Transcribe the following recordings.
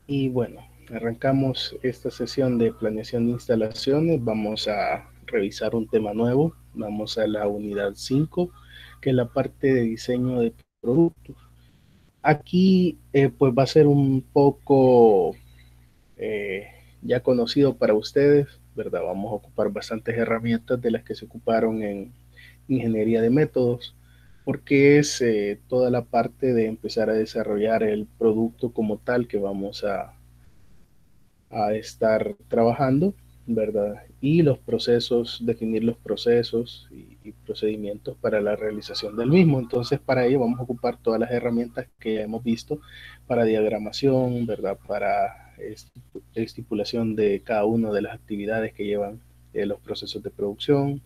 Y bueno, arrancamos esta sesión de planeación de instalaciones. Vamos a revisar un tema nuevo. Vamos a la unidad 5, que es la parte de diseño de productos. Aquí pues va a ser un poco eh, ya conocido para ustedes, ¿verdad? Vamos a ocupar bastantes herramientas de las que se ocuparon en ingeniería de métodos, porque es toda la parte de empezar a desarrollar el producto como tal que vamos a estar trabajando, ¿verdad? Y los procesos, definir los procesos y procedimientos para la realización del mismo. Entonces, para ello vamos a ocupar todas las herramientas que ya hemos visto para diagramación, ¿verdad? Para estipulación de cada una de las actividades que llevan los procesos de producción,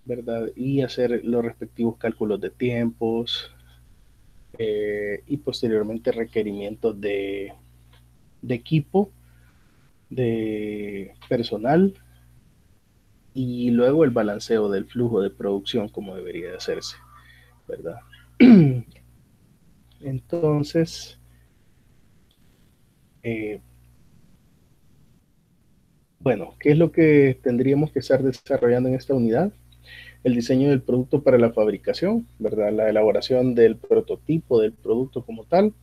¿verdad? Y hacer los respectivos cálculos de tiempos y posteriormente requerimientos de equipo, de personal y luego el balanceo del flujo de producción como debería de hacerse, ¿verdad? Entonces, eh, bueno, ¿qué es lo que tendríamos que estar desarrollando en esta unidad? El diseño del producto para la fabricación, ¿verdad? La elaboración del prototipo del producto como tal,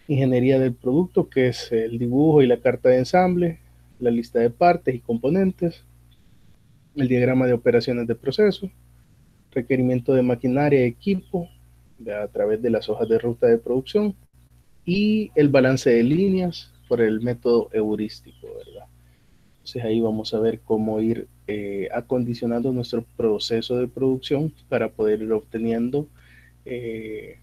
ingeniería del producto, que es el dibujo y la carta de ensamble, la lista de partes y componentes, el diagrama de operaciones de proceso, requerimiento de maquinaria y equipo a través de las hojas de ruta de producción y el balance de líneas por el método heurístico, ¿verdad? Entonces ahí vamos a ver cómo ir acondicionando nuestro proceso de producción para poder ir obteniendo eh,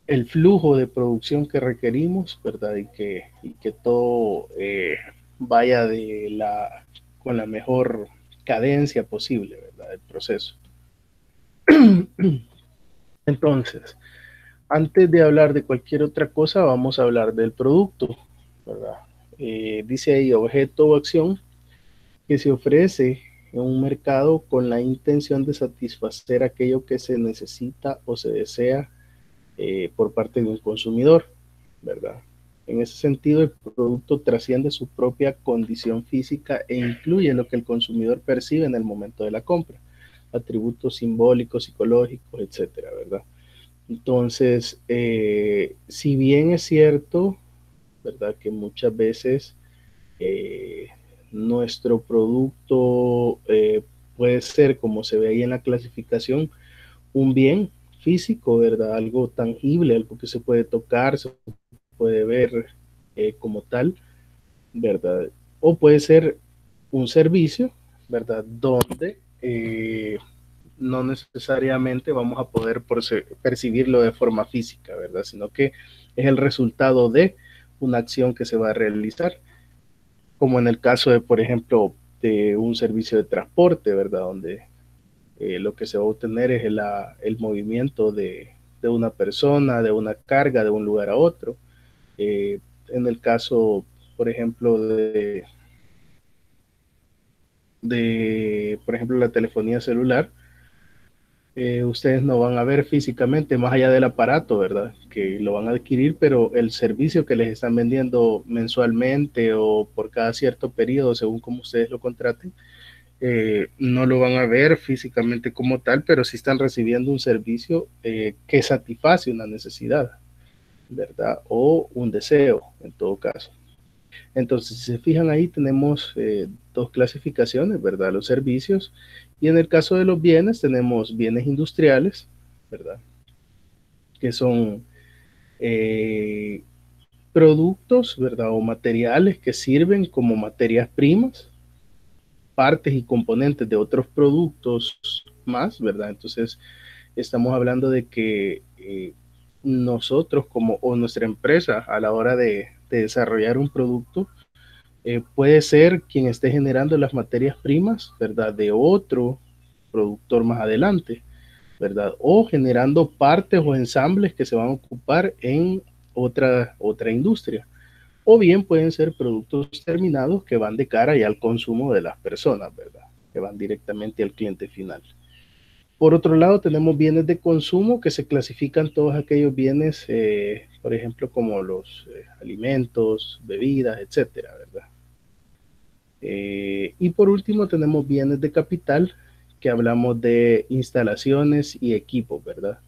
el flujo de producción que requerimos, ¿verdad? Y que todo vaya con la mejor cadencia posible, ¿verdad? El proceso. Entonces, antes de hablar de cualquier otra cosa, vamos a hablar del producto, ¿verdad? Dice ahí objeto o acción que se ofrece en un mercado con la intención de satisfacer aquello que se necesita o se desea por parte de un consumidor, ¿verdad? En ese sentido, el producto trasciende su propia condición física e incluye lo que el consumidor percibe en el momento de la compra, atributos simbólicos, psicológicos, etcétera, ¿verdad? Entonces, si bien es cierto, ¿verdad? Que muchas veces eh, nuestro producto puede ser, como se ve ahí en la clasificación, un bien físico, ¿verdad? Algo tangible, algo que se puede tocar, se puede ver como tal, ¿verdad? O puede ser un servicio, ¿verdad? Donde no necesariamente vamos a poder percibirlo de forma física, ¿verdad? Sino que es el resultado de una acción que se va a realizar, como en el caso de, por ejemplo, de un servicio de transporte, ¿verdad? Donde lo que se va a obtener es el movimiento de una persona, de una carga de un lugar a otro. En el caso, por ejemplo, por ejemplo, la telefonía celular, ustedes no van a ver físicamente más allá del aparato, ¿verdad? Que lo van a adquirir, pero el servicio que les están vendiendo mensualmente o por cada cierto periodo, según como ustedes lo contraten, no lo van a ver físicamente como tal, pero sí están recibiendo un servicio que satisface una necesidad, ¿verdad? O un deseo, en todo caso. Entonces, si se fijan ahí, tenemos dos clasificaciones, ¿verdad? Los servicios. Y en el caso de los bienes, tenemos bienes industriales, ¿verdad? Que son eh, productos, ¿verdad? O materiales que sirven como materias primas, partes y componentes de otros productos más, ¿verdad? Entonces, estamos hablando de que nosotros como, o nuestra empresa a la hora de desarrollar un producto, puede ser quien esté generando las materias primas, ¿verdad? De otro productor más adelante, ¿verdad? O generando partes o ensambles que se van a ocupar en otra industria. O bien pueden ser productos terminados que van de cara ya al consumo de las personas, ¿verdad? Que van directamente al cliente final. Por otro lado, tenemos bienes de consumo que se clasifican todos aquellos bienes, por ejemplo, como los alimentos, bebidas, etcétera, ¿verdad? Y por último, tenemos bienes de capital, que hablamos de instalaciones y equipos, ¿verdad?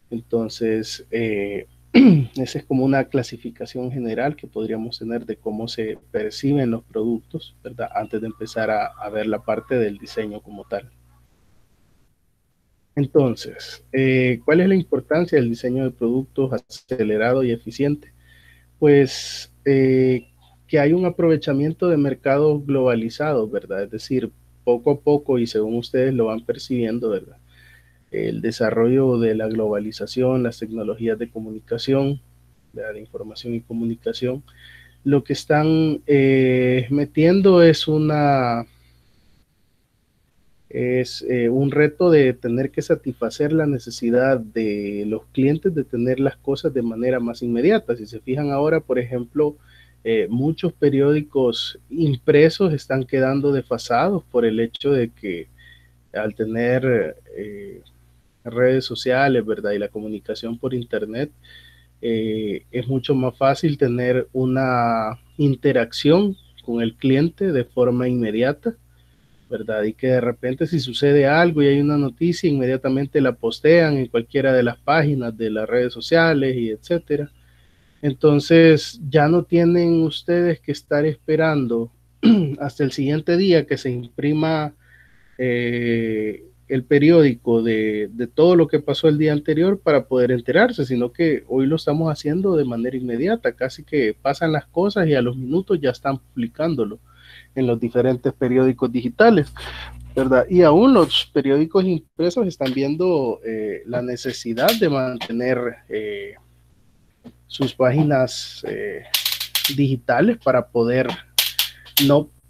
Entonces, esa es como una clasificación general que podríamos tener de cómo se perciben los productos, ¿verdad? Antes de empezar a ver la parte del diseño como tal. Entonces, ¿cuál es la importancia del diseño de productos acelerado y eficiente? Pues que hay un aprovechamiento de mercados globalizados, ¿verdad? Es decir, poco a poco y según ustedes lo van percibiendo, ¿verdad? El desarrollo de la globalización, las tecnologías de comunicación, ¿verdad? De información y comunicación, lo que están metiendo es un reto de tener que satisfacer la necesidad de los clientes de tener las cosas de manera más inmediata. Si se fijan ahora, por ejemplo, muchos periódicos impresos están quedando desfasados por el hecho de que al tener redes sociales, ¿verdad? Y la comunicación por internet, es mucho más fácil tener una interacción con el cliente de forma inmediata, ¿verdad? Y que de repente si sucede algo y hay una noticia, inmediatamente la postean en cualquiera de las páginas de las redes sociales y etcétera. Entonces ya no tienen ustedes que estar esperando hasta el siguiente día que se imprima el periódico de todo lo que pasó el día anterior para poder enterarse, sino que hoy lo estamos haciendo de manera inmediata, casi que pasan las cosas y a los minutos ya están publicándolo en los diferentes periódicos digitales, ¿verdad? Y aún los periódicos impresos están viendo la necesidad de mantener sus páginas digitales para poder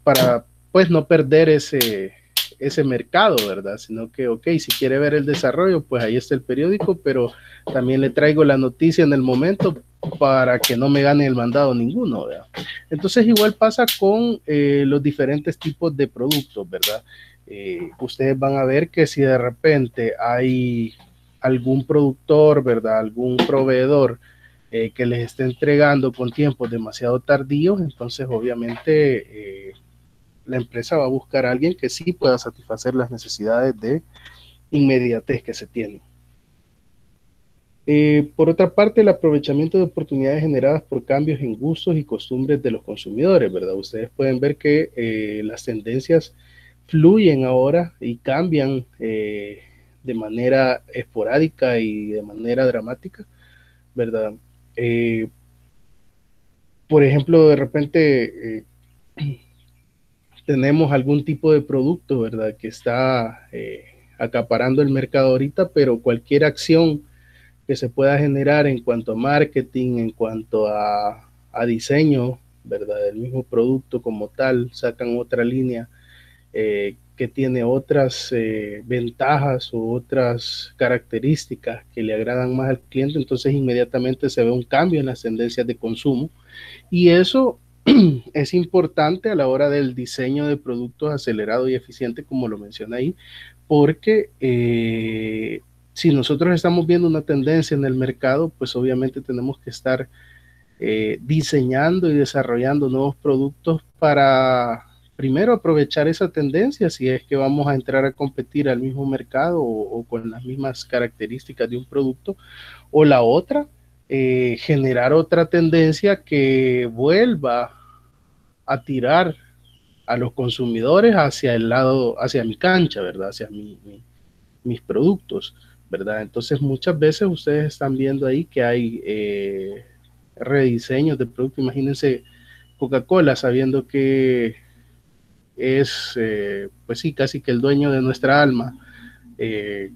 para pues no perder ese mercado, ¿verdad? Sino que, ok, si quiere ver el desarrollo, pues ahí está el periódico, pero también le traigo la noticia en el momento para que no me gane el mandado ninguno, ¿verdad? Entonces igual pasa con los diferentes tipos de productos, ¿verdad? Ustedes van a ver que si de repente hay algún productor, ¿verdad? Algún proveedor que les esté entregando con tiempos demasiado tardíos, entonces obviamente la empresa va a buscar a alguien que sí pueda satisfacer las necesidades de inmediatez que se tienen. Por otra parte, el aprovechamiento de oportunidades generadas por cambios en gustos y costumbres de los consumidores, ¿verdad? Ustedes pueden ver que las tendencias fluyen ahora y cambian de manera esporádica y de manera dramática, ¿verdad? Eh, por ejemplo, de repente tenemos algún tipo de producto, ¿verdad? Que está acaparando el mercado ahorita, pero cualquier acción que se pueda generar en cuanto a marketing, en cuanto a diseño, ¿verdad? Del mismo producto como tal, sacan otra línea que tiene otras ventajas o otras características que le agradan más al cliente, entonces inmediatamente se ve un cambio en las tendencias de consumo y eso es importante a la hora del diseño de productos acelerados y eficientes, como lo menciona ahí, porque si nosotros estamos viendo una tendencia en el mercado, pues obviamente tenemos que estar diseñando y desarrollando nuevos productos para primero aprovechar esa tendencia si es que vamos a entrar a competir al mismo mercado o con las mismas características de un producto, o la otra, generar otra tendencia que vuelva a tirar a los consumidores hacia el lado, hacia mi cancha, ¿verdad? Hacia mis productos, ¿verdad? Entonces muchas veces ustedes están viendo ahí que hay rediseños de productos. Imagínense Coca-Cola sabiendo que es, pues sí, casi que el dueño de nuestra alma, eh,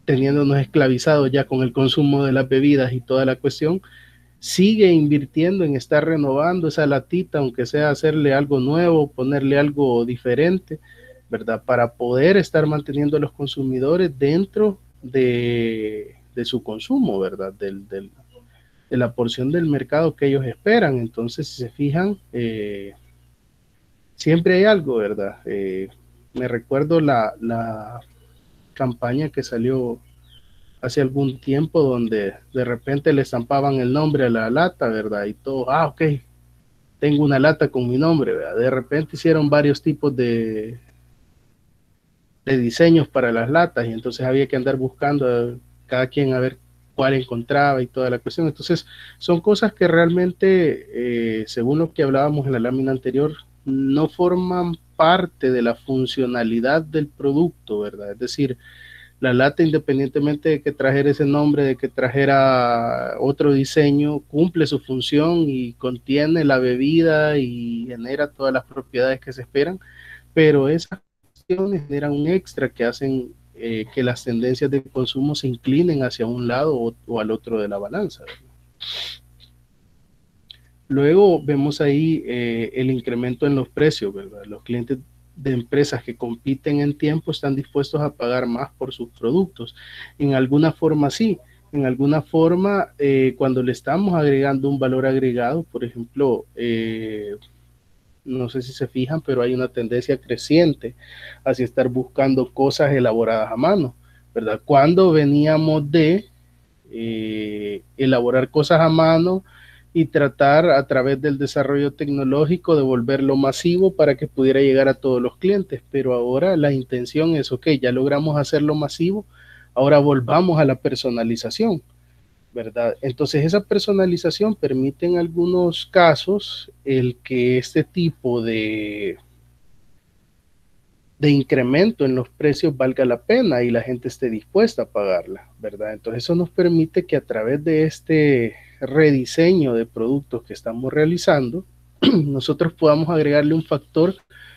teniéndonos esclavizados ya con el consumo de las bebidas y toda la cuestión, sigue invirtiendo en estar renovando esa latita, aunque sea hacerle algo nuevo, ponerle algo diferente, ¿verdad? Para poder estar manteniendo a los consumidores dentro de su consumo, ¿verdad? De la porción del mercado que ellos esperan. Entonces, si se fijan, siempre hay algo, ¿verdad? Me recuerdo campaña que salió hace algún tiempo donde de repente le estampaban el nombre a la lata, ¿verdad? Y todo, ok, tengo una lata con mi nombre, ¿verdad? De repente hicieron varios tipos de diseños para las latas y entonces había que andar buscando a cada quien a ver cuál encontraba y toda la cuestión. Entonces son cosas que realmente, según lo que hablábamos en la lámina anterior, no forman parte de la funcionalidad del producto, ¿verdad? Es decir, la lata, independientemente de que trajera ese nombre, de que trajera otro diseño, cumple su función y contiene la bebida y genera todas las propiedades que se esperan, pero esas cuestiones generan un extra que hacen que las tendencias de consumo se inclinen hacia un lado o al otro de la balanza. Luego vemos ahí el incremento en los precios, ¿verdad? Los clientes de empresas que compiten en tiempo están dispuestos a pagar más por sus productos. En alguna forma sí, en alguna forma cuando le estamos agregando un valor agregado, por ejemplo, no sé si se fijan, pero hay una tendencia creciente hacia estar buscando cosas elaboradas a mano, ¿verdad? Cuando veníamos de elaborar cosas a mano y tratar a través del desarrollo tecnológico de volverlo masivo para que pudiera llegar a todos los clientes. Pero ahora la intención es, ok, ya logramos hacerlo masivo, ahora volvamos a la personalización, ¿verdad? Entonces esa personalización permite en algunos casos el que este tipo de incremento en los precios valga la pena y la gente esté dispuesta a pagarla, ¿verdad? Entonces eso nos permite que a través de este rediseño de productos que estamos realizando, nosotros podamos agregarle un factor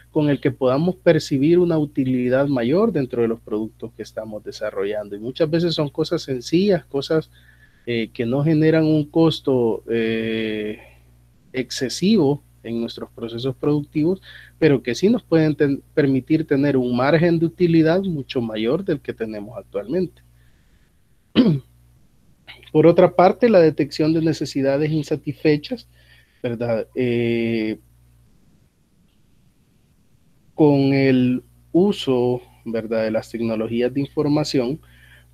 con el que podamos percibir una utilidad mayor dentro de los productos que estamos desarrollando. Y muchas veces son cosas sencillas, cosas que no generan un costo excesivo en nuestros procesos productivos, pero que sí nos pueden permitir tener un margen de utilidad mucho mayor del que tenemos actualmente. Por otra parte, la detección de necesidades insatisfechas, ¿verdad? Con el uso, ¿verdad?, de las tecnologías de información,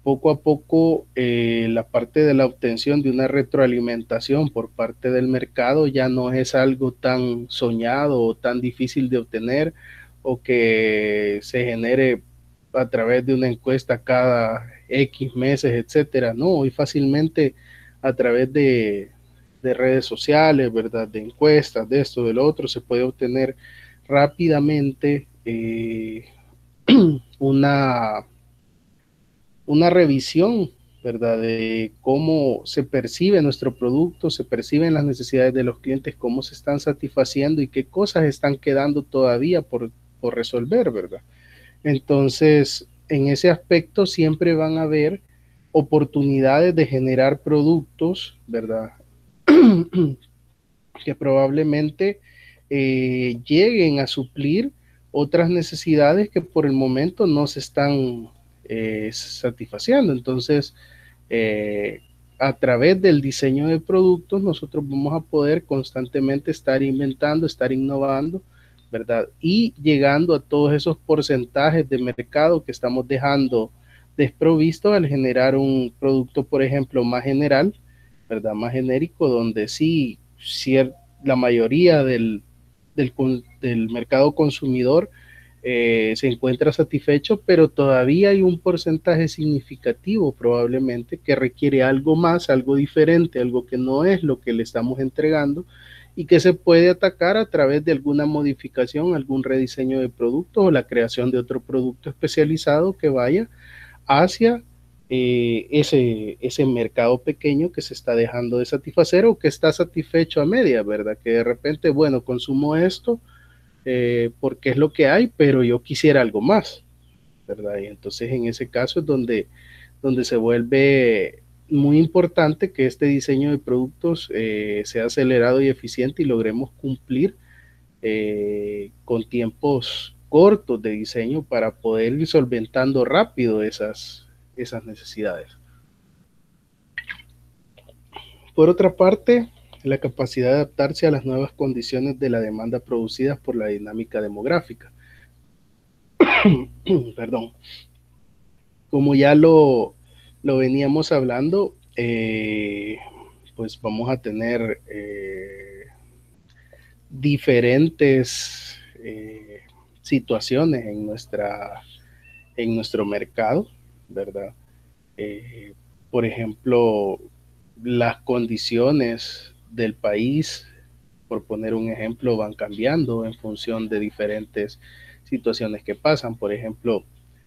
poco a poco la parte de la obtención de una retroalimentación por parte del mercado ya no es algo tan soñado o tan difícil de obtener o que se genere a través de una encuesta cada X meses, etcétera. No, hoy fácilmente a través de redes sociales, ¿verdad? De encuestas, de esto, de lo otro, se puede obtener rápidamente una una revisión, ¿verdad? De cómo se percibe nuestro producto, se perciben las necesidades de los clientes, cómo se están satisfaciendo y qué cosas están quedando todavía por resolver, ¿verdad? Entonces, en ese aspecto siempre van a haber oportunidades de generar productos, ¿verdad? Que probablemente lleguen a suplir otras necesidades que por el momento no se están satisfaciendo. Entonces, eh, a través del diseño de productos, nosotros vamos a poder constantemente estar inventando, estar innovando, ¿verdad? Y llegando a todos esos porcentajes de mercado que estamos dejando desprovisto al generar un producto, por ejemplo, más general, ¿verdad? Más genérico, donde sí, la mayoría del mercado consumidor se encuentra satisfecho, pero todavía hay un porcentaje significativo probablemente que requiere algo más, algo diferente, algo que no es lo que le estamos entregando y que se puede atacar a través de alguna modificación, algún rediseño de producto o la creación de otro producto especializado que vaya hacia ese mercado pequeño que se está dejando de satisfacer o que está satisfecho a media, ¿verdad? Que de repente, bueno, consumo esto porque es lo que hay, pero yo quisiera algo más, ¿verdad? Y entonces en ese caso es donde se vuelve muy importante que este diseño de productos sea acelerado y eficiente y logremos cumplir con tiempos cortos de diseño para poder ir solventando rápido esas necesidades. Por otra parte, la capacidad de adaptarse a las nuevas condiciones de la demanda producidas por la dinámica demográfica. Perdón. como ya lo veníamos hablando, pues vamos a tener diferentes situaciones en nuestro mercado, ¿verdad? Eh, por ejemplo, las condiciones del país, por poner un ejemplo, van cambiando en función de diferentes situaciones que pasan. Por ejemplo,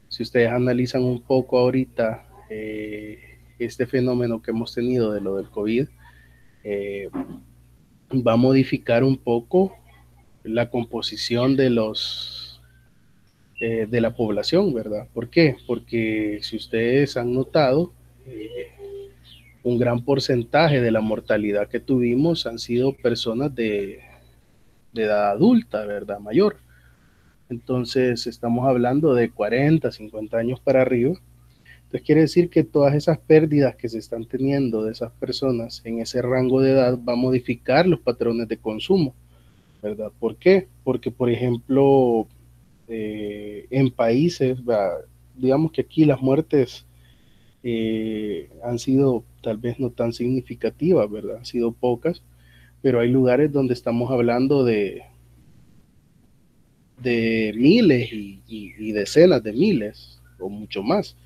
si ustedes analizan un poco ahorita este fenómeno que hemos tenido de lo del COVID, eh, va a modificar un poco la composición de la población, ¿verdad? ¿Por qué? Porque si ustedes han notado, un gran porcentaje de la mortalidad que tuvimos han sido personas de edad adulta, ¿verdad? Mayor. Entonces estamos hablando de 40, 50 años para arriba. Entonces quiere decir que todas esas pérdidas que se están teniendo de esas personas en ese rango de edad va a modificar los patrones de consumo, ¿verdad? ¿Por qué? Porque, por ejemplo, en países, digamos que aquí las muertes han sido tal vez no tan significativas, ¿verdad? Han sido pocas, pero hay lugares donde estamos hablando de miles y decenas de miles o mucho más.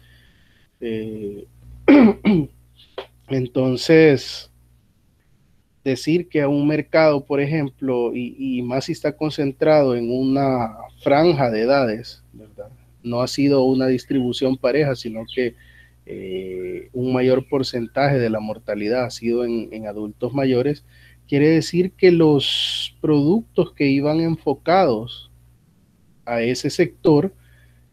Eh, entonces, decir que a un mercado, por ejemplo, y más si está concentrado en una franja de edades, ¿verdad? No ha sido una distribución pareja, sino que un mayor porcentaje de la mortalidad ha sido en adultos mayores, quiere decir que los productos que iban enfocados a ese sector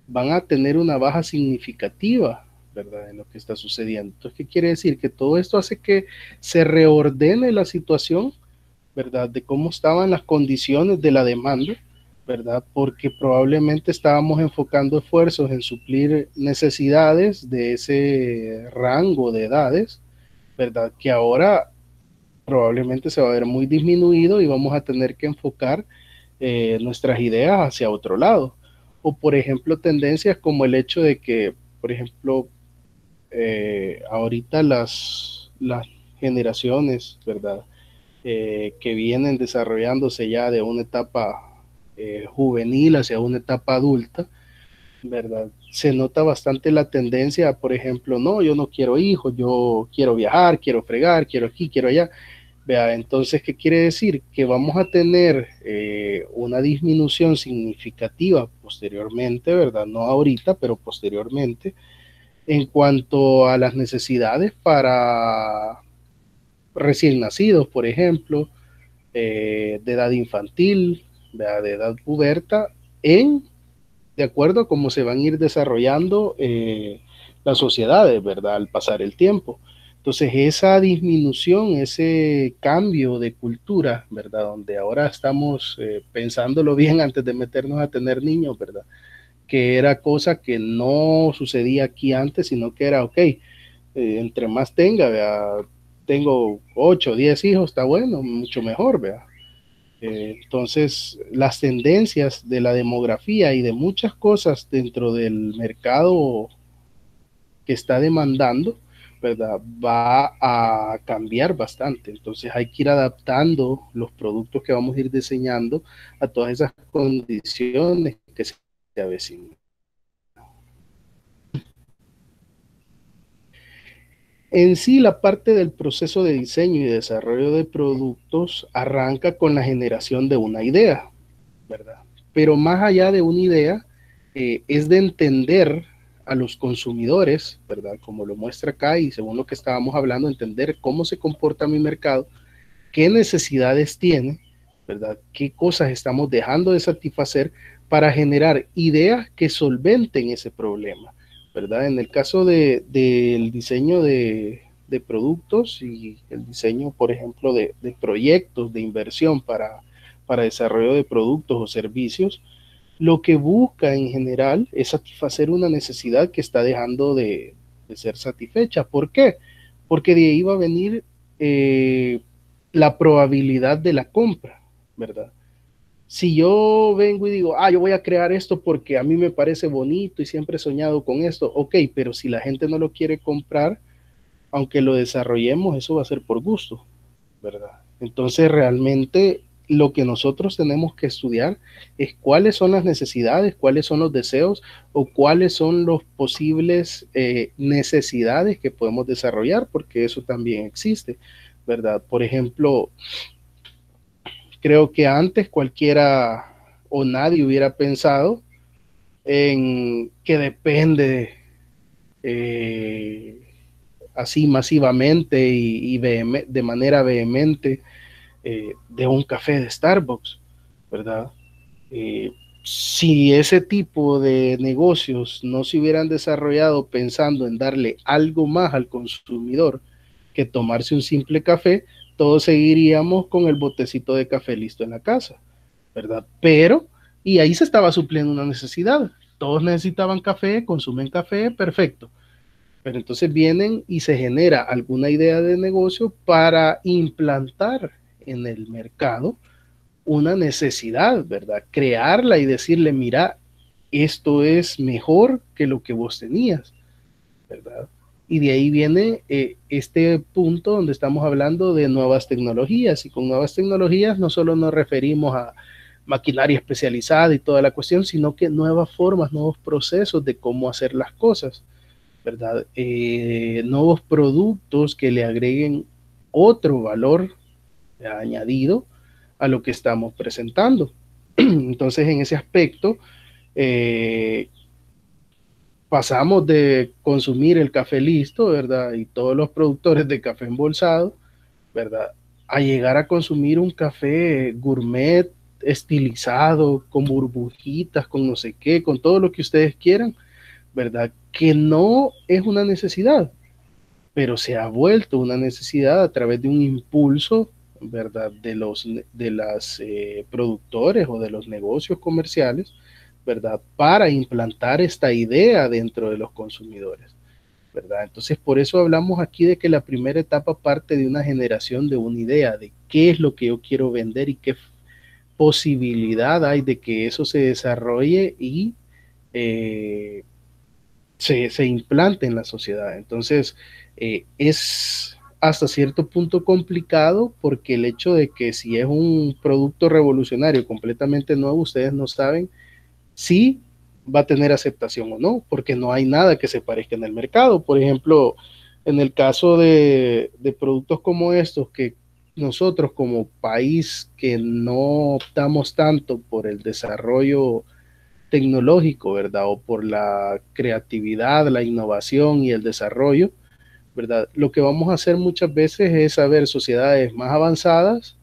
van a tener una baja significativa, ¿verdad? En lo que está sucediendo. Entonces, ¿qué quiere decir? Que todo esto hace que se reordene la situación, ¿verdad? De cómo estaban las condiciones de la demanda, ¿verdad? Porque probablemente estábamos enfocando esfuerzos en suplir necesidades de ese rango de edades, ¿verdad? Que ahora probablemente se va a ver muy disminuido y vamos a tener que enfocar nuestras ideas hacia otro lado. O por ejemplo, tendencias como el hecho de que, por ejemplo, ahorita las generaciones, ¿verdad? Que vienen desarrollándose ya de una etapa juvenil hacia una etapa adulta, ¿verdad? Se nota bastante la tendencia, por ejemplo, no, yo no quiero hijos, yo quiero viajar, quiero fregar, quiero aquí, quiero allá. Vea, entonces, ¿qué quiere decir? Que vamos a tener una disminución significativa posteriormente, ¿verdad? No ahorita, pero posteriormente, en cuanto a las necesidades para recién nacidos, por ejemplo, de edad infantil, ¿verdad? De edad puberta, de acuerdo a cómo se van a ir desarrollando las sociedades, ¿verdad? Al pasar el tiempo. Entonces, esa disminución, ese cambio de cultura, ¿verdad? Donde ahora estamos pensándolo bien antes de meternos a tener niños, ¿verdad? Que era cosa que no sucedía aquí antes, sino que era, ok, entre más tenga, ¿verdad? Tengo 8, 10 hijos, está bueno, mucho mejor, ¿verdad? Entonces, las tendencias de la demografía y de muchas cosas dentro del mercado que está demandando, ¿verdad? Va a cambiar bastante. Entonces, hay que ir adaptando los productos que vamos a ir diseñando a todas esas condiciones que se avecinan. En sí, la parte del proceso de diseño y desarrollo de productos arranca con la generación de una idea, ¿verdad? Pero más allá de una idea, es de entender a los consumidores, ¿verdad? Como lo muestra acá y según lo que estábamos hablando, entender cómo se comporta mi mercado, qué necesidades tiene, ¿verdad? Qué cosas estamos dejando de satisfacer para generar ideas que solventen ese problema, ¿verdad? En el caso del diseño de productos y el diseño, por ejemplo, de proyectos de inversión para desarrollo de productos o servicios, lo que busca en general es satisfacer una necesidad que está dejando de ser satisfecha. ¿Por qué? Porque de ahí va a venir la probabilidad de la compra, ¿verdad? Si yo vengo y digo, yo voy a crear esto porque a mí me parece bonito y siempre he soñado con esto, ok, pero si la gente no lo quiere comprar, aunque lo desarrollemos, eso va a ser por gusto, ¿verdad? Entonces, realmente lo que nosotros tenemos que estudiar es cuáles son las necesidades, cuáles son los deseos o cuáles son los posibles necesidades que podemos desarrollar, porque eso también existe, ¿verdad? Por ejemplo, creo que antes cualquiera o nadie hubiera pensado en que depende eh, así masivamente y de manera vehemente de un café de Starbucks, ¿verdad? Eh, si ese tipo de negocios no se hubieran desarrollado pensando en darle algo más al consumidor que tomarse un simple café, todos seguiríamos con el botecito de café listo en la casa, ¿verdad? Pero, y ahí se estaba supliendo una necesidad. Todos necesitaban café, consumen café, perfecto. Pero entonces vienen y se genera alguna idea de negocio para implantar en el mercado una necesidad, ¿verdad? Crearla y decirle, mira, esto es mejor que lo que vos tenías, ¿verdad? Y de ahí viene este punto donde estamos hablando de nuevas tecnologías. Y con nuevas tecnologías no solo nos referimos a maquinaria especializada y toda la cuestión, sino que nuevas formas, nuevos procesos de cómo hacer las cosas, ¿verdad? Nuevos productos que le agreguen otro valor añadido a lo que estamos presentando. Entonces, en ese aspecto, eh, pasamos de consumir el café listo, ¿verdad? Y todos los productores de café embolsado, ¿verdad? A llegar a consumir un café gourmet, estilizado, con burbujitas, con no sé qué, con todo lo que ustedes quieran, ¿verdad? Que no es una necesidad, pero se ha vuelto una necesidad a través de un impulso, ¿verdad? De las productores o de los negocios comerciales, ¿verdad? Para implantar esta idea dentro de los consumidores, ¿verdad? Entonces, por eso hablamos aquí de que la primera etapa parte de una generación de una idea de qué es lo que yo quiero vender y qué posibilidad hay de que eso se desarrolle y eh, se implante en la sociedad. Entonces, es hasta cierto punto complicado porque el hecho de que si es un producto revolucionario completamente nuevo, ustedes no saben si va a tener aceptación o no, porque no hay nada que se parezca en el mercado. Por ejemplo, en el caso de productos como estos, que nosotros como país que no optamos tanto por el desarrollo tecnológico, ¿verdad? O por la creatividad, la innovación y el desarrollo, ¿verdad? Lo que vamos a hacer muchas veces es saber sociedades más avanzadas,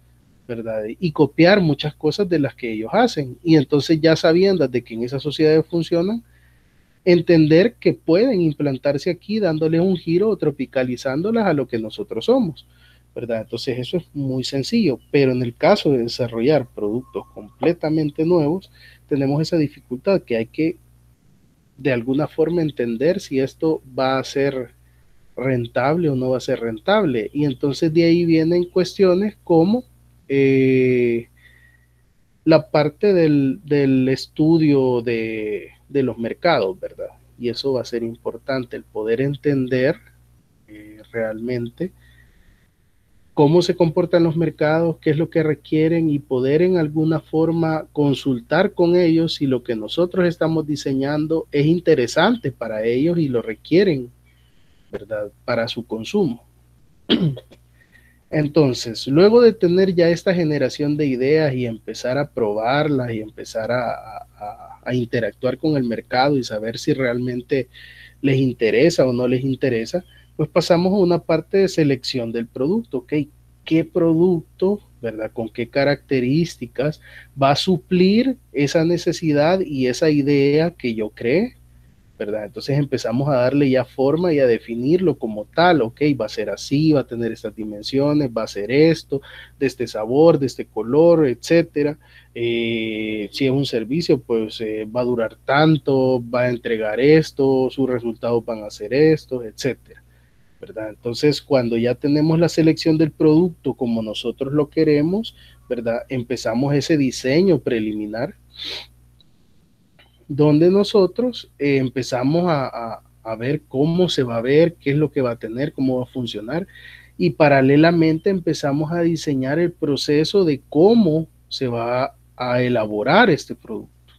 ¿verdad? Y copiar muchas cosas de las que ellos hacen. Y entonces ya sabiendo de que en esas sociedades funcionan, entender que pueden implantarse aquí dándole un giro o tropicalizándolas a lo que nosotros somos, ¿verdad? Entonces eso es muy sencillo, pero en el caso de desarrollar productos completamente nuevos, tenemos esa dificultad que hay que de alguna forma entender si esto va a ser rentable o no va a ser rentable. Y entonces de ahí vienen cuestiones como eh, la parte del estudio de los mercados, ¿verdad? Y eso va a ser importante, el poder entender realmente cómo se comportan los mercados, qué es lo que requieren y poder en alguna forma consultar con ellos si lo que nosotros estamos diseñando es interesante para ellos y lo requieren, ¿verdad? Para su consumo. Entonces, luego de tener ya esta generación de ideas y empezar a probarlas y empezar a interactuar con el mercado y saber si realmente les interesa o no les interesa, pues pasamos a una parte de selección del producto, ¿ok? ¿Qué producto, verdad? ¿Con qué características va a suplir esa necesidad y esa idea que yo creé? ¿Verdad? Entonces empezamos a darle ya forma y a definirlo como tal, ok, va a ser así, va a tener estas dimensiones, va a ser esto, de este sabor, de este color, etcétera. Si es un servicio, pues va a durar tanto, va a entregar esto, sus resultados van a ser estos, etcétera. ¿Verdad? Entonces, cuando ya tenemos la selección del producto como nosotros lo queremos, ¿verdad? Empezamos ese diseño preliminar, donde nosotros empezamos a ver cómo se va a ver, qué es lo que va a tener, cómo va a funcionar, y paralelamente empezamos a diseñar el proceso de cómo se va a elaborar este producto,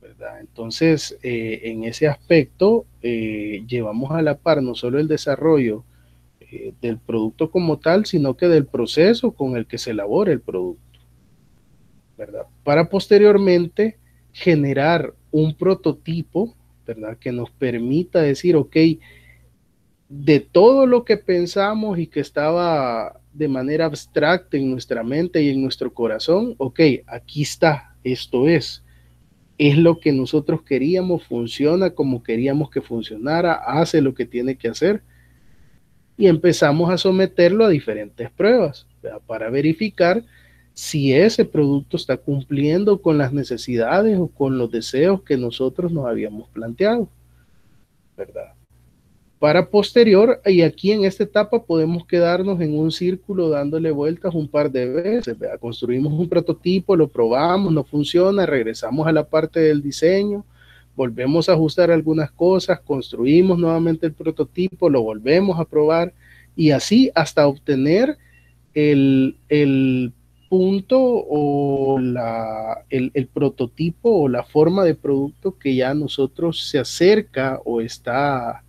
¿verdad? Entonces, en ese aspecto, llevamos a la par no solo el desarrollo del producto como tal, sino que del proceso con el que se elabora el producto, ¿verdad? Para posteriormente generar un prototipo, ¿verdad? Que nos permita decir, ok, de todo lo que pensamos y que estaba de manera abstracta en nuestra mente y en nuestro corazón, ok, aquí está, esto es lo que nosotros queríamos, funciona como queríamos que funcionara, hace lo que tiene que hacer, y empezamos a someterlo a diferentes pruebas, ¿verdad? Para verificar si ese producto está cumpliendo con las necesidades o con los deseos que nosotros nos habíamos planteado, ¿verdad? Para posterior, y aquí en esta etapa podemos quedarnos en un círculo dándole vueltas un par de veces, ¿verdad? Construimos un prototipo, lo probamos, no funciona, regresamos a la parte del diseño, volvemos a ajustar algunas cosas, construimos nuevamente el prototipo, lo volvemos a probar y así hasta obtener el punto o el prototipo o la forma de producto que ya nosotros se acerca o está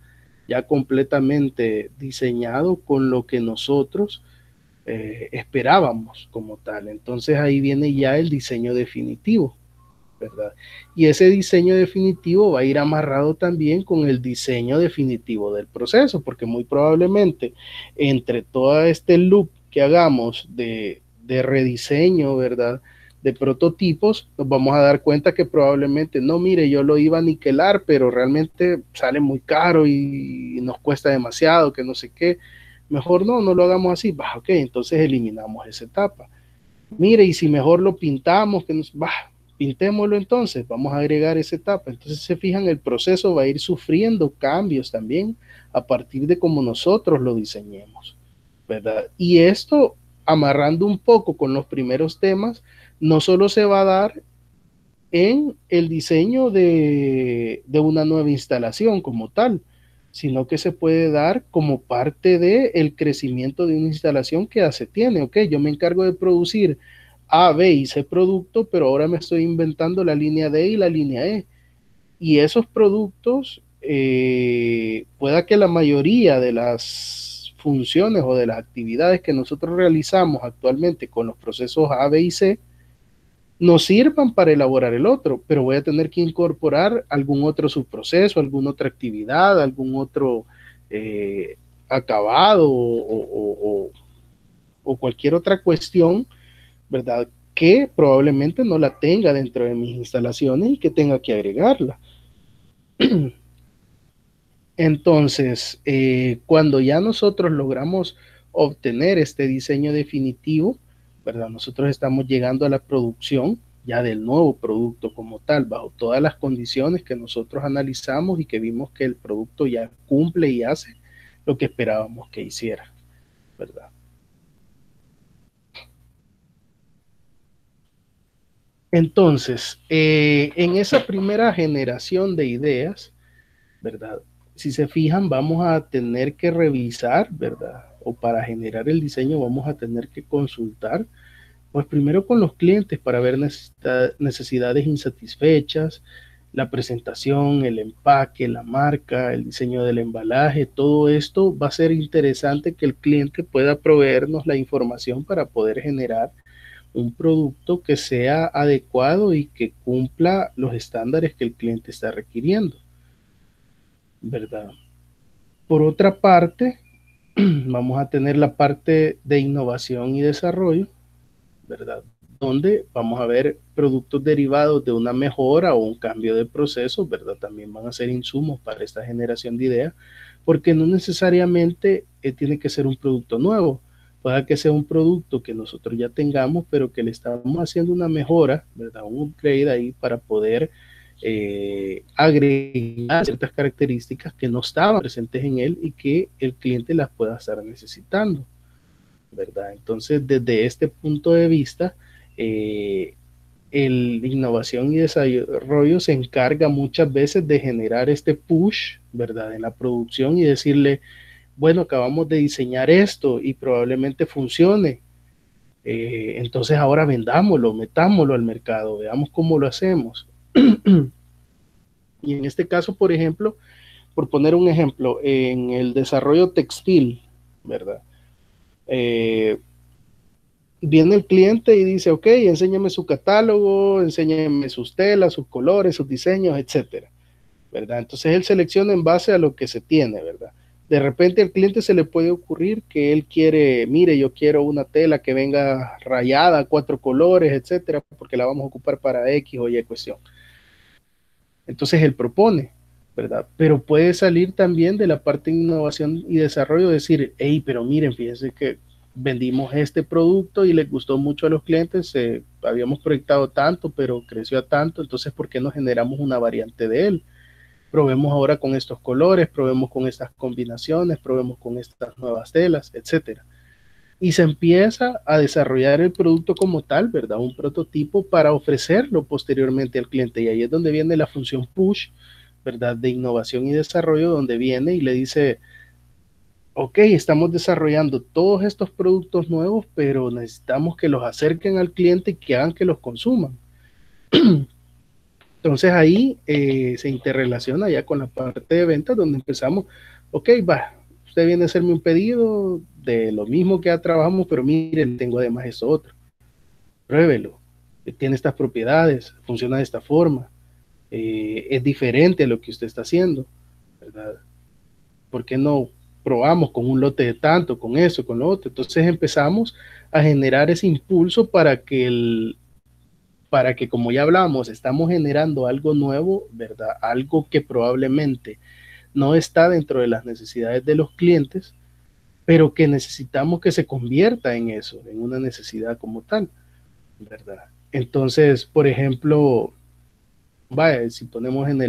ya completamente diseñado con lo que nosotros esperábamos como tal. Entonces ahí viene ya el diseño definitivo, ¿verdad? Y ese diseño definitivo va a ir amarrado también con el diseño definitivo del proceso, porque muy probablemente entre todo este loop que hagamos de rediseño, ¿verdad? De prototipos, nos vamos a dar cuenta que probablemente, no, mire, yo lo iba a niquelar, pero realmente sale muy caro y nos cuesta demasiado, que no sé qué. Mejor no lo hagamos así. Bah, ok, entonces eliminamos esa etapa. Mire, y si mejor lo pintamos, que nos, bah, pintémoslo entonces, vamos a agregar esa etapa. Entonces se fijan, el proceso va a ir sufriendo cambios también a partir de cómo nosotros lo diseñemos, ¿verdad? Y esto, amarrando un poco con los primeros temas, no solo se va a dar en el diseño de una nueva instalación como tal, sino que se puede dar como parte del crecimiento de una instalación que ya se tiene. Ok, yo me encargo de producir A, B y C producto, pero ahora me estoy inventando la línea D y la línea E. Y esos productos, pueda que la mayoría de las funciones o de las actividades que nosotros realizamos actualmente con los procesos A, B y C, nos sirvan para elaborar el otro, pero voy a tener que incorporar algún otro subproceso, alguna otra actividad, algún otro acabado o cualquier otra cuestión, ¿verdad? Que probablemente no la tenga dentro de mis instalaciones y que tenga que agregarla. Entonces, cuando ya nosotros logramos obtener este diseño definitivo, ¿verdad? Nosotros estamos llegando a la producción ya del nuevo producto como tal, bajo todas las condiciones que nosotros analizamos y que vimos que el producto ya cumple y hace lo que esperábamos que hiciera, ¿verdad? Entonces, en esa primera generación de ideas, ¿verdad? Si se fijan, vamos a tener que revisar, ¿verdad? O para generar el diseño vamos a tener que consultar, pues primero con los clientes para ver necesidades insatisfechas, la presentación, el empaque, la marca, el diseño del embalaje, todo esto va a ser interesante que el cliente pueda proveernos la información para poder generar un producto que sea adecuado y que cumpla los estándares que el cliente está requiriendo, ¿verdad? Por otra parte, vamos a tener la parte de innovación y desarrollo, ¿verdad? Donde vamos a ver productos derivados de una mejora o un cambio de proceso, ¿verdad? También van a ser insumos para esta generación de ideas, porque no necesariamente tiene que ser un producto nuevo. Puede que sea un producto que nosotros ya tengamos, pero que le estamos haciendo una mejora, ¿verdad? Un upgrade ahí para poder agregar ciertas características que no estaban presentes en él y que el cliente las pueda estar necesitando, ¿verdad? Entonces, desde este punto de vista, el innovación y desarrollo se encarga muchas veces de generar este push, ¿verdad? En la producción y decirle, bueno, acabamos de diseñar esto y probablemente funcione. Entonces ahora vendámoslo, metámoslo al mercado, veamos cómo lo hacemos. Y en este caso, por ejemplo, por poner un ejemplo, en el desarrollo textil, ¿verdad? Eh, Viene el cliente y dice, ok, enséñame su catálogo, enséñame sus telas, sus colores, sus diseños, etcétera, ¿verdad? Entonces él selecciona en base a lo que se tiene, ¿verdad? De repente al cliente se le puede ocurrir que él quiere, mire, yo quiero una tela que venga rayada, 4 colores, etcétera, porque la vamos a ocupar para X o Y cuestión. Entonces él propone, ¿verdad? Pero puede salir también de la parte de innovación y desarrollo, decir, hey, pero miren, fíjense que vendimos este producto y les gustó mucho a los clientes, habíamos proyectado tanto, pero creció a tanto, entonces, ¿por qué no generamos una variante de él? Probemos ahora con estos colores, probemos con estas combinaciones, probemos con estas nuevas telas, etcétera. Y se empieza a desarrollar el producto como tal, ¿verdad? Un prototipo para ofrecerlo posteriormente al cliente. Y ahí es donde viene la función push, ¿verdad? De innovación y desarrollo, donde viene y le dice, ok, estamos desarrollando todos estos productos nuevos, pero necesitamos que los acerquen al cliente y que hagan que los consuman. Entonces ahí se interrelaciona ya con la parte de ventas, donde empezamos, ok, va, usted viene a hacerme un pedido de lo mismo que ya trabajamos, pero miren, tengo además eso otro. Pruébelo, tiene estas propiedades, funciona de esta forma, es diferente a lo que usted está haciendo, ¿verdad? ¿Por qué no probamos con un lote de tanto, con eso, con lo otro? Entonces empezamos a generar ese impulso para que, como ya hablamos, estamos generando algo nuevo, ¿verdad? Algo que probablemente no está dentro de las necesidades de los clientes, pero que necesitamos que se convierta en eso, en una necesidad como tal, ¿verdad? Entonces, por ejemplo, vaya, si ponemos en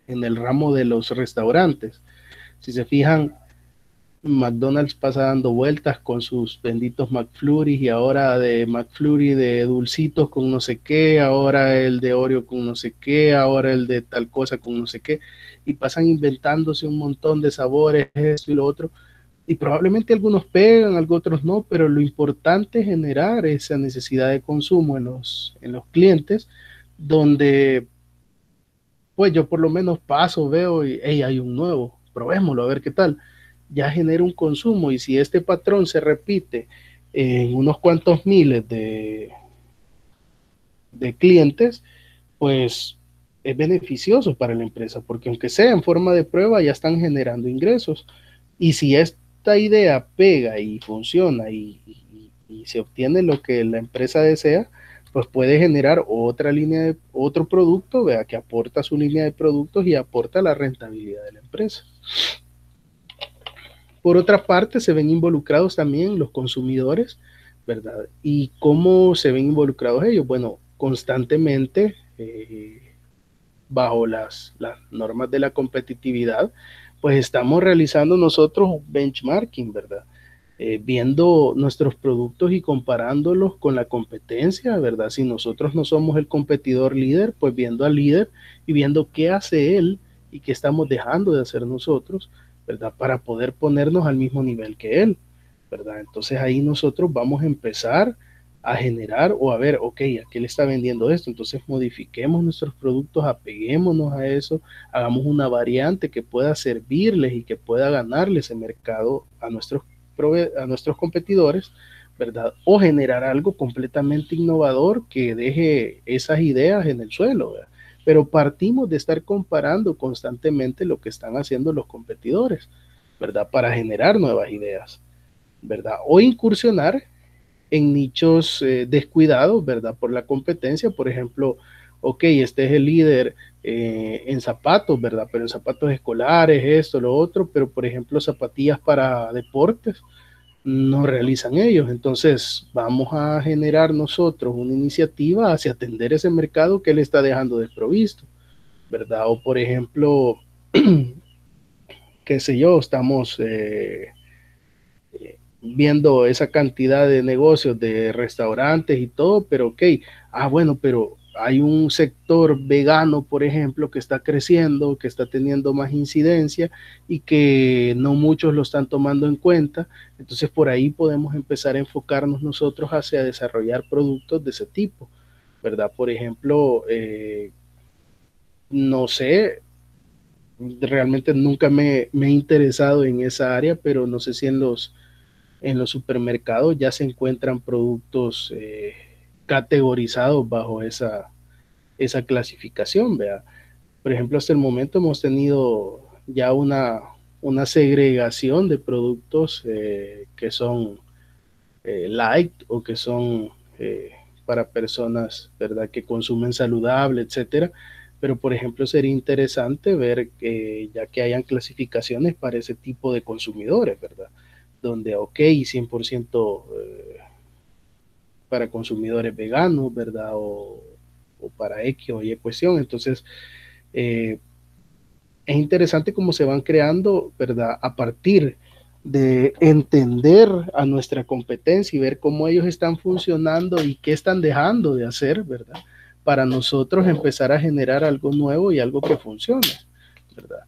el ramo de los restaurantes, si se fijan, McDonald's pasa dando vueltas con sus benditos McFlurries y ahora de McFlurry de dulcitos con no sé qué, ahora el de Oreo con no sé qué, ahora el de tal cosa con no sé qué, y pasan inventándose un montón de sabores, esto y lo otro, y probablemente algunos pegan, algunos otros no, pero lo importante es generar esa necesidad de consumo en los clientes, donde pues yo por lo menos paso, veo y hey, hay un nuevo, probémoslo a ver qué tal. Ya genera un consumo y si este patrón se repite en unos cuantos miles de clientes, pues es beneficioso para la empresa, porque aunque sea en forma de prueba, ya están generando ingresos. Y si esta idea pega y funciona y se obtiene lo que la empresa desea, pues puede generar otra línea de otro producto, vea, que aporta su línea de productos y aporta la rentabilidad de la empresa. Por otra parte, se ven involucrados también los consumidores, ¿verdad? ¿Y cómo se ven involucrados ellos? Bueno, constantemente, bajo las normas de la competitividad, pues estamos realizando nosotros benchmarking, ¿verdad? Viendo nuestros productos y comparándolos con la competencia, ¿verdad? Si nosotros no somos el competidor líder, pues viendo al líder y viendo qué hace él y qué estamos dejando de hacer nosotros, ¿verdad? Para poder ponernos al mismo nivel que él, ¿verdad? Entonces ahí nosotros vamos a empezar a generar o a ver, ok, ¿a qué le está vendiendo esto? Entonces modifiquemos nuestros productos, apeguémonos a eso, hagamos una variante que pueda servirles y que pueda ganarle ese mercado a nuestros competidores, ¿verdad? O generar algo completamente innovador que deje esas ideas en el suelo, ¿verdad? Pero partimos de estar comparando constantemente lo que están haciendo los competidores, ¿verdad? Para generar nuevas ideas, ¿verdad? O incursionar en nichos descuidados, ¿verdad? Por la competencia, por ejemplo, ok, este es el líder en zapatos, ¿verdad? Pero en zapatos escolares, esto, lo otro, pero por ejemplo, zapatillas para deportes no realizan ellos. Entonces, vamos a generar nosotros una iniciativa hacia atender ese mercado que él está dejando desprovisto, ¿verdad? O por ejemplo, qué sé yo, estamos viendo esa cantidad de negocios de restaurantes y todo, pero ok, bueno, pero hay un sector vegano, por ejemplo, que está creciendo, que está teniendo más incidencia y que no muchos lo están tomando en cuenta. Entonces por ahí podemos empezar a enfocarnos nosotros hacia desarrollar productos de ese tipo, ¿verdad? Por ejemplo, no sé, realmente nunca me he interesado en esa área, pero no sé si en los supermercados ya se encuentran productos categorizados bajo esa clasificación, ¿vea? Por ejemplo, hasta el momento hemos tenido ya una segregación de productos que son light o que son para personas, ¿verdad?, que consumen saludable, etcétera. Pero, por ejemplo, sería interesante ver que ya que hayan clasificaciones para ese tipo de consumidores, ¿verdad? Donde, ok, 100% para consumidores veganos, ¿verdad? O para X o Y cuestión. Entonces, eh, es interesante cómo se van creando, ¿verdad? A partir de entender a nuestra competencia y ver cómo ellos están funcionando y qué están dejando de hacer, ¿verdad? Para nosotros empezar a generar algo nuevo y algo que funcione, ¿verdad?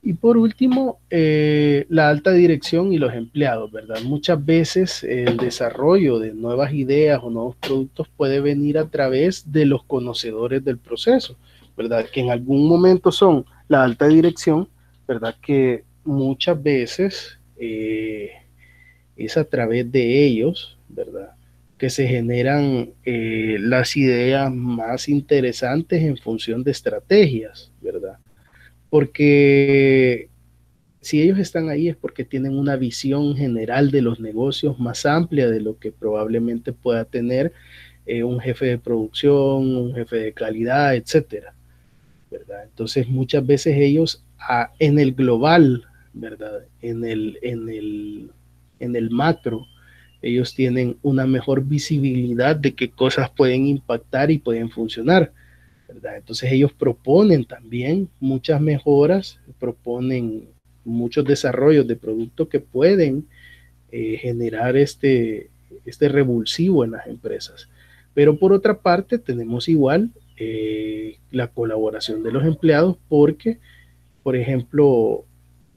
Y por último, la alta dirección y los empleados, ¿verdad? Muchas veces el desarrollo de nuevas ideas o nuevos productos puede venir a través de los conocedores del proceso, ¿verdad? Que en algún momento son la alta dirección, ¿verdad? Que muchas veces es a través de ellos, ¿verdad? Que se generan las ideas más interesantes en función de estrategias, ¿verdad? Porque si ellos están ahí es porque tienen una visión general de los negocios más amplia de lo que probablemente pueda tener un jefe de producción, un jefe de calidad, etcétera, ¿verdad? Entonces muchas veces ellos en el global, ¿verdad? En el macro, ellos tienen una mejor visibilidad de qué cosas pueden impactar y pueden funcionar, ¿verdad? Entonces ellos proponen también muchas mejoras, proponen muchos desarrollos de productos que pueden generar este revulsivo en las empresas. Pero por otra parte tenemos igual la colaboración de los empleados porque, por ejemplo,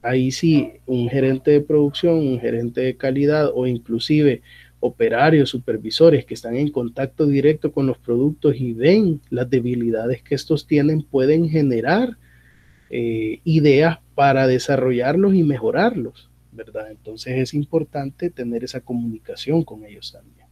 ahí sí un gerente de producción, un gerente de calidad o inclusive operarios, supervisores que están en contacto directo con los productos y ven las debilidades que estos tienen, pueden generar ideas para desarrollarlos y mejorarlos, ¿verdad? Entonces es importante tener esa comunicación con ellos también.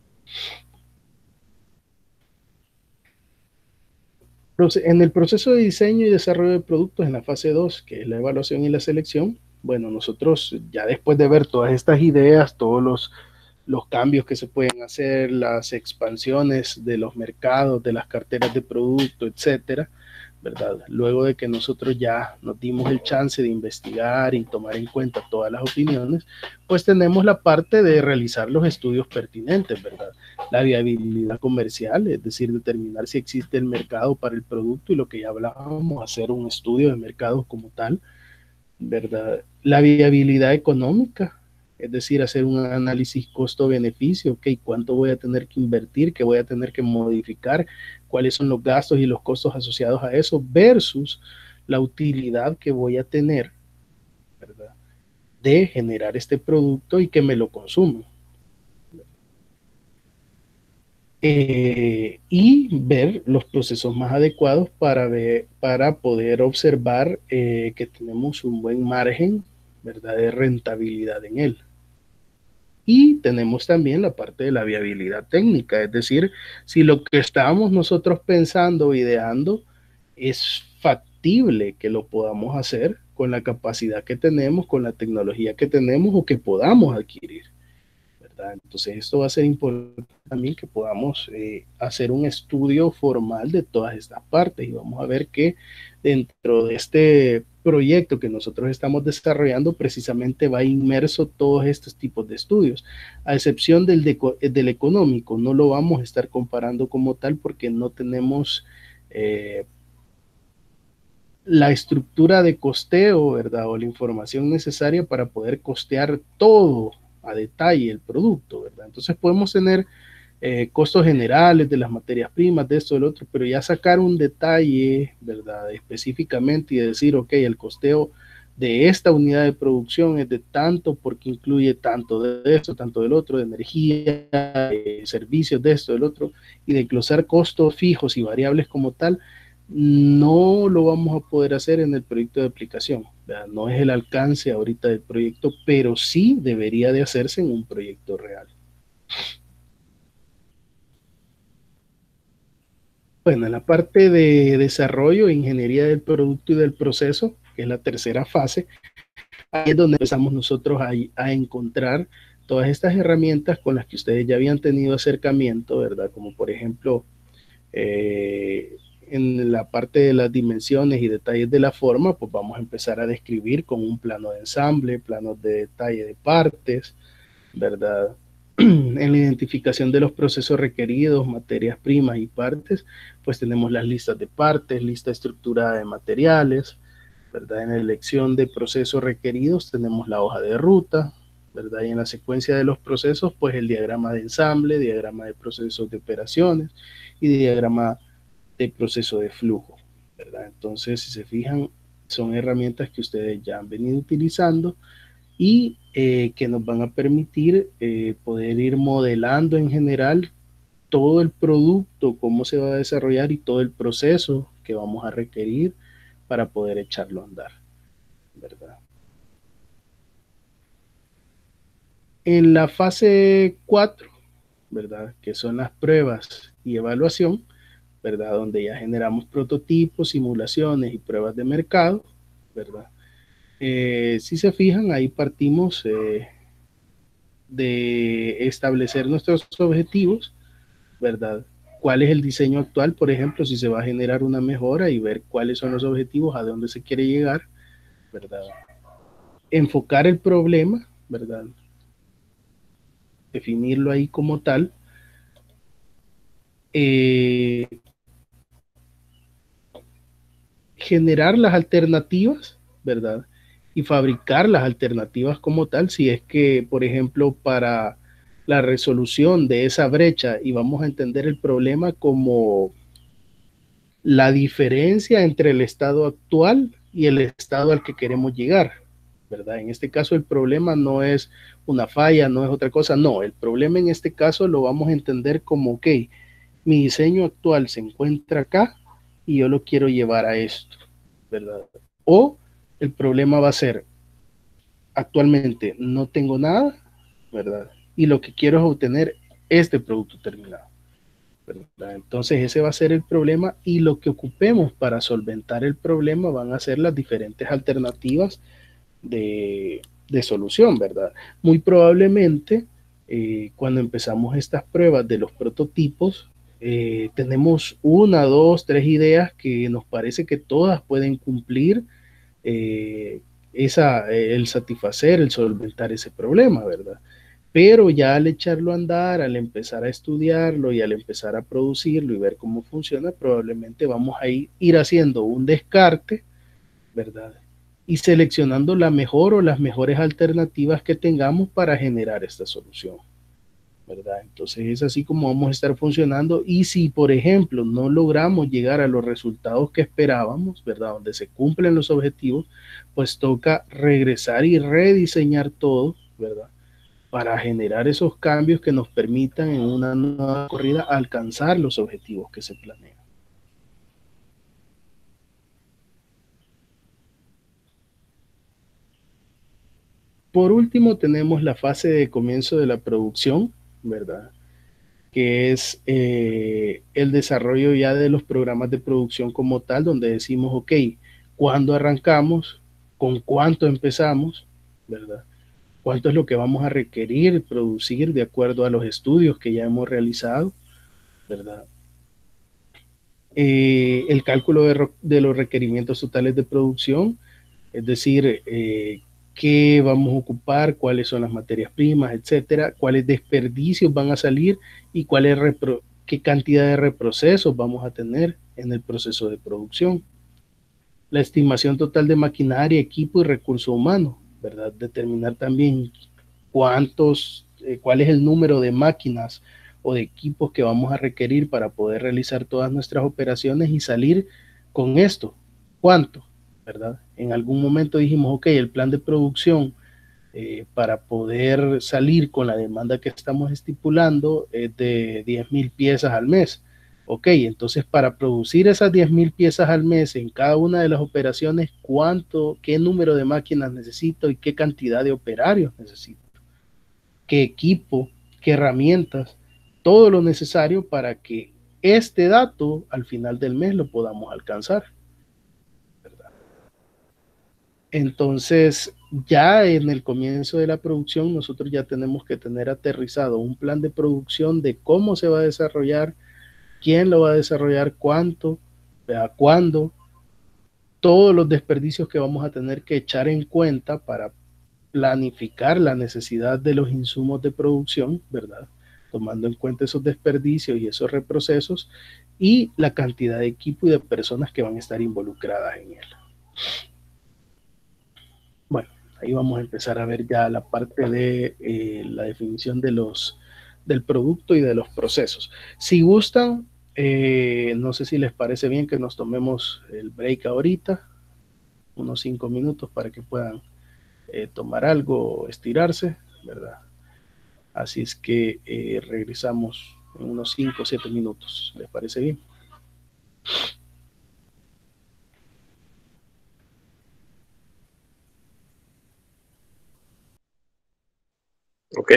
En el proceso de diseño y desarrollo de productos en la fase 2, que es la evaluación y la selección, bueno, nosotros ya después de ver todas estas ideas, todos los cambios que se pueden hacer, las expansiones de los mercados, de las carteras de producto, etcétera, ¿verdad? Luego de que nosotros ya nos dimos el chance de investigar y tomar en cuenta todas las opiniones, pues tenemos la parte de realizar los estudios pertinentes, ¿verdad? La viabilidad comercial, es decir, determinar si existe el mercado para el producto y lo que ya hablábamos, hacer un estudio de mercado como tal, ¿verdad? La viabilidad económica, es decir, hacer un análisis costo-beneficio, ok, cuánto voy a tener que invertir, qué voy a tener que modificar, cuáles son los gastos y los costos asociados a eso, versus la utilidad que voy a tener, ¿verdad?, de generar este producto y que me lo consuman. Y ver los procesos más adecuados para poder observar que tenemos un buen margen, ¿verdad?, de rentabilidad en él. Y tenemos también la parte de la viabilidad técnica, es decir, si lo que estábamos nosotros pensando, ideando, es factible que lo podamos hacer con la capacidad que tenemos, con la tecnología que tenemos o que podamos adquirir, ¿verdad? Entonces esto va a ser importante también que podamos hacer un estudio formal de todas estas partes y vamos a ver que dentro de este proyecto que nosotros estamos desarrollando precisamente va inmerso todos estos tipos de estudios, a excepción del económico, no lo vamos a estar comparando como tal porque no tenemos la estructura de costeo, ¿verdad? O la información necesaria para poder costear todo a detalle el producto, ¿verdad? Entonces podemos tener costos generales de las materias primas, de esto, del otro, pero ya sacar un detalle, ¿verdad? Específicamente y decir, ok, el costeo de esta unidad de producción es de tanto porque incluye tanto de esto, tanto del otro, de energía, servicios de esto, del otro, y desglosar costos fijos y variables como tal, no lo vamos a poder hacer en el proyecto de aplicación, ¿verdad? No es el alcance ahorita del proyecto, pero sí debería de hacerse en un proyecto real. Bueno, en la parte de desarrollo e ingeniería del producto y del proceso, que es la tercera fase, ahí es donde empezamos nosotros a encontrar todas estas herramientas con las que ustedes ya habían tenido acercamiento, ¿verdad? Como por ejemplo, en la parte de las dimensiones y detalles de la forma, pues vamos a empezar a describir con un plano de ensamble, planos de detalle de partes, ¿verdad? En la identificación de los procesos requeridos, materias primas y partes, pues tenemos las listas de partes, lista estructurada de materiales, ¿verdad? En la elección de procesos requeridos tenemos la hoja de ruta, ¿verdad? Y en la secuencia de los procesos, pues el diagrama de ensamble, diagrama de procesos de operaciones y diagrama de proceso de flujo, ¿verdad? Entonces, si se fijan, son herramientas que ustedes ya han venido utilizando y que nos van a permitir poder ir modelando en general todo el producto, cómo se va a desarrollar y todo el proceso que vamos a requerir para poder echarlo a andar, ¿verdad? En la fase 4, ¿verdad? Que son las pruebas y evaluación, ¿verdad? Donde ya generamos prototipos, simulaciones y pruebas de mercado, ¿verdad? Si se fijan, ahí partimos de establecer nuestros objetivos, ¿verdad? ¿Cuál es el diseño actual? Por ejemplo, si se va a generar una mejora y ver cuáles son los objetivos, a dónde se quiere llegar, ¿verdad? Enfocar el problema, ¿verdad? Definirlo ahí como tal. Eh, Generar las alternativas, ¿verdad? Y fabricar las alternativas como tal, si es que, por ejemplo, para la resolución de esa brecha, y vamos a entender el problema como la diferencia entre el estado actual y el estado al que queremos llegar, ¿verdad? En este caso el problema no es una falla, no es otra cosa, no, el problema en este caso lo vamos a entender como, ok, mi diseño actual se encuentra acá y yo lo quiero llevar a esto, ¿verdad? O el problema va a ser, actualmente no tengo nada, ¿verdad? Y lo que quiero es obtener este producto terminado, ¿verdad? Entonces ese va a ser el problema y lo que ocupemos para solventar el problema van a ser las diferentes alternativas de solución, ¿verdad? Muy probablemente cuando empezamos estas pruebas de los prototipos, tenemos una, dos, tres ideas que nos parece que todas pueden cumplir eh, el satisfacer, el solventar ese problema, ¿verdad? Pero ya al echarlo a andar, al empezar a estudiarlo y al empezar a producirlo y ver cómo funciona, probablemente vamos a ir haciendo un descarte, ¿verdad? Y seleccionando la mejor o las mejores alternativas que tengamos para generar esta solución, ¿verdad? Entonces es así como vamos a estar funcionando y si, por ejemplo, no logramos llegar a los resultados que esperábamos, ¿verdad? Donde se cumplen los objetivos, pues toca regresar y rediseñar todo, ¿verdad? Para generar esos cambios que nos permitan en una nueva corrida alcanzar los objetivos que se planean. Por último, tenemos la fase de comienzo de la producción, ¿verdad? Que es el desarrollo ya de los programas de producción como tal, donde decimos, ok, ¿cuándo arrancamos? ¿Con cuánto empezamos? ¿Verdad? ¿Cuánto es lo que vamos a requerir producir de acuerdo a los estudios que ya hemos realizado? ¿Verdad? El cálculo de los requerimientos totales de producción, es decir, qué vamos a ocupar, cuáles son las materias primas, etcétera, cuáles desperdicios van a salir y qué cantidad de reprocesos vamos a tener en el proceso de producción. La estimación total de maquinaria, equipo y recurso humano, ¿verdad? Determinar también cuál es el número de máquinas o de equipos que vamos a requerir para poder realizar todas nuestras operaciones y salir con esto. ¿Cuánto? ¿Verdad? En algún momento dijimos, ok, el plan de producción para poder salir con la demanda que estamos estipulando es de 10,000 piezas al mes. Ok, entonces para producir esas 10,000 piezas al mes en cada una de las operaciones, qué número de máquinas necesito y qué cantidad de operarios necesito, qué equipo, qué herramientas, todo lo necesario para que este dato al final del mes lo podamos alcanzar. Entonces, ya en el comienzo de la producción, nosotros ya tenemos que tener aterrizado un plan de producción de cómo se va a desarrollar, quién lo va a desarrollar, cuánto, cuándo, todos los desperdicios que vamos a tener que echar en cuenta para planificar la necesidad de los insumos de producción, ¿verdad? Tomando en cuenta esos desperdicios y esos reprocesos y la cantidad de equipo y de personas que van a estar involucradas en él. Bueno, ahí vamos a empezar a ver ya la parte de la definición del producto y de los procesos. Si gustan, no sé si les parece bien que nos tomemos el break ahorita, unos 5 minutos para que puedan tomar algo o estirarse, ¿verdad? Así es que regresamos en unos 5 o 7 minutos. ¿Les parece bien? Ok.